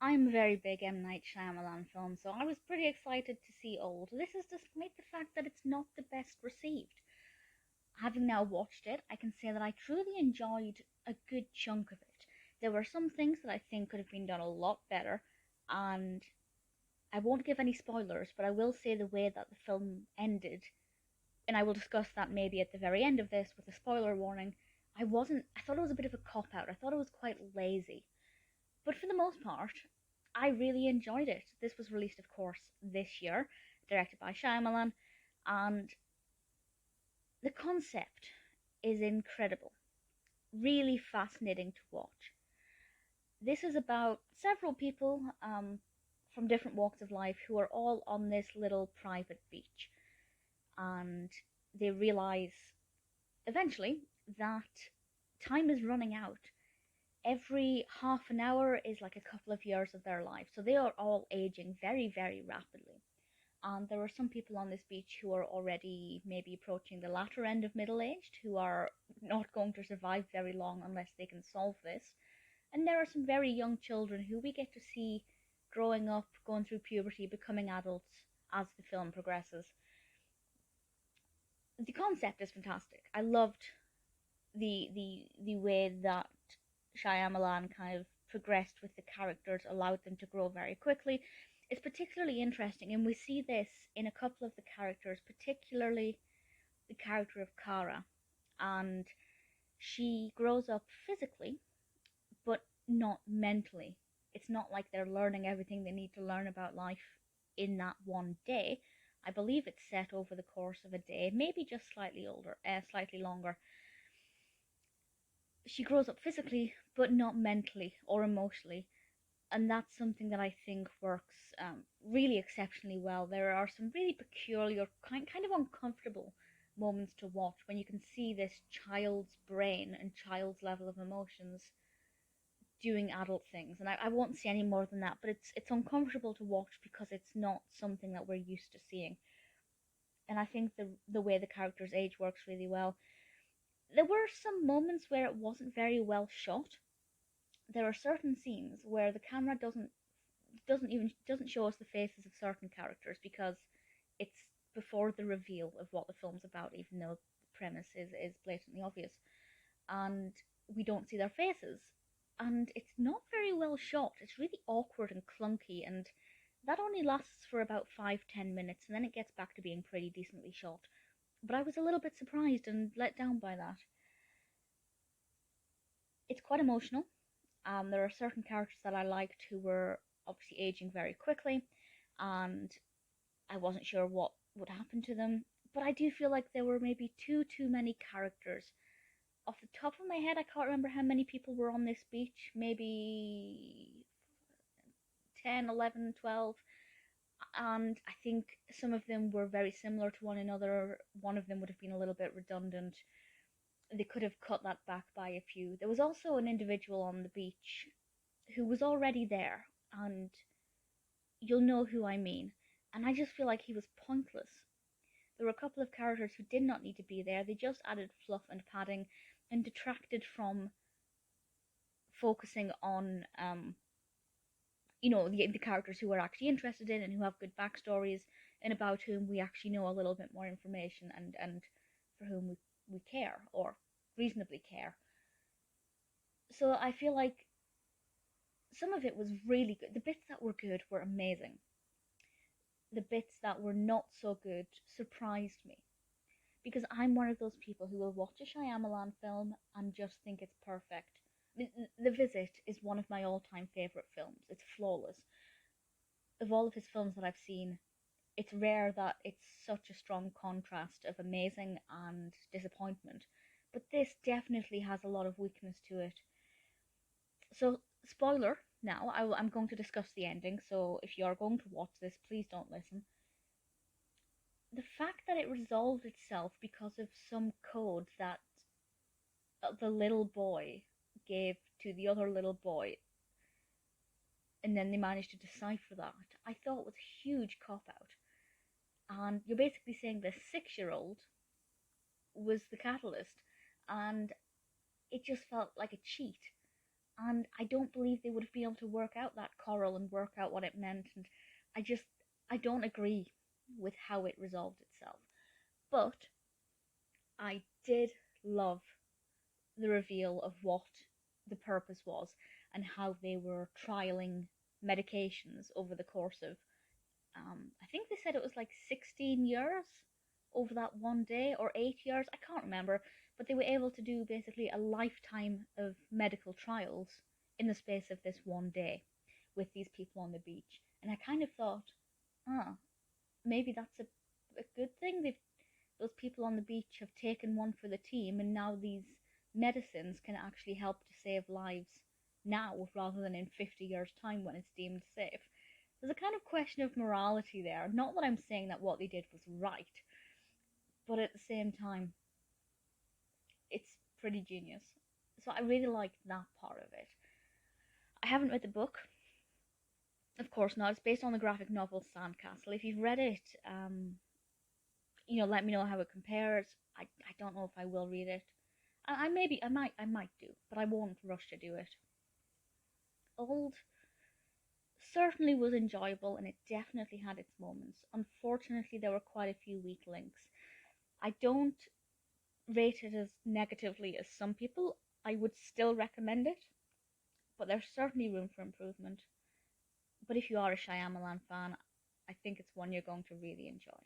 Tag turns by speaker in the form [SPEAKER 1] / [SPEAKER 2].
[SPEAKER 1] I'm a very big M. Night Shyamalan film, so I was pretty excited to see Old. This is despite the fact that it's not the best received. Having now watched it, I can say that I truly enjoyed a good chunk of it. There were some things that I think could have been done a lot better, and I won't give any spoilers, but I will say the way that the film ended, and I will discuss that maybe at the very end of this with a spoiler warning. I thought it was a bit of a cop out. I thought it was quite lazy. But for the most part, I really enjoyed it. This was released, of course, this year, directed by Shyamalan, and the concept is incredible. Really fascinating to watch. This is about several people from different walks of life who are all on this little private beach. And they realize eventually that time is running out. Every half an hour is like a couple of years of their life. So they are all aging very, very rapidly. And there are some people on this beach who are already maybe approaching the latter end of middle aged, who are not going to survive very long unless they can solve this. And there are some very young children who we get to see growing up, going through puberty, becoming adults as the film progresses. The concept is fantastic. I loved the way that Shyamalan kind of progressed with the characters, allowed them to grow very quickly. It's particularly interesting, and we see this in a couple of the characters, particularly the character of Kara. And she grows up physically, but not mentally. It's not like they're learning everything they need to learn about life in that one day. I believe it's set over the course of a day, maybe just slightly longer. She grows up physically, but not mentally or emotionally, and that's something that I think works really exceptionally well. There are some really peculiar, kind of uncomfortable moments to watch when you can see this child's brain and child's level of emotions doing adult things. And I won't say any more than that, but it's uncomfortable to watch because it's not something that we're used to seeing. And I think the way the character's age works really well. There were some moments where it wasn't very well shot. There are certain scenes where the camera doesn't show us the faces of certain characters because it's before the reveal of what the film's about, even though the premise is blatantly obvious, and we don't see their faces, and it's not very well shot. It's really awkward and clunky, and that only lasts for about 5-10 minutes, and then it gets back to being pretty decently shot. But I was a little bit surprised and let down by that. It's quite emotional. There are certain characters that I liked who were obviously aging very quickly, and I wasn't sure what would happen to them. But I do feel like there were maybe too many characters. Off the top of my head, I can't remember how many people were on this beach. Maybe 10, 11, 12. And I think some of them were very similar to one another. One of them would have been a little bit redundant. They could have cut that back by a few. There was also an individual on the beach who was already there, and you'll know who I mean. And I just feel like he was pointless. There were a couple of characters who did not need to be there. They just added fluff and padding and detracted from focusing on the characters who we're actually interested in and who have good backstories and about whom we actually know a little bit more information and for whom we care or reasonably care. So I feel like some of it was really good. The bits that were good were amazing. The bits that were not so good surprised me. Because I'm one of those people who will watch a Shyamalan film and just think it's perfect. The Visit is one of my all-time favourite films. It's flawless. Of all of his films that I've seen, it's rare that it's such a strong contrast of amazing and disappointment. But this definitely has a lot of weakness to it. So, spoiler now, I'm going to discuss the ending, so if you are going to watch this, please don't listen. The fact that it resolved itself because of some code that the little boy gave to the other little boy, and then they managed to decipher that, I thought was a huge cop-out. And you're basically saying the 6-year-old was the catalyst, and it just felt like a cheat. and I don't believe they would have been able to work out that quarrel and work out what it meant, and I don't agree with how it resolved itself. But I did love the reveal of what the purpose was and how they were trialing medications over the course of, I think they said it was like 16 years over that one day, or 8 years, I can't remember, but they were able to do basically a lifetime of medical trials in the space of this one day with these people on the beach. And I kind of thought, maybe that's a good thing. Those people on the beach have taken one for the team, and now these medicines can actually help to save lives now rather than in 50 years' time when it's deemed safe. There's a kind of question of morality there. Not that I'm saying that what they did was right, but at the same time, it's pretty genius. So I really liked that part of it. I haven't read the book. Of course not. It's based on the graphic novel Sandcastle. If you've read it, let me know how it compares. I don't know if I will read it. I might do, but I won't rush to do it. Old certainly was enjoyable, and it definitely had its moments. Unfortunately, there were quite a few weak links. I don't rate it as negatively as some people. I would still recommend it, but there's certainly room for improvement. But if you are a Shyamalan fan, I think it's one you're going to really enjoy.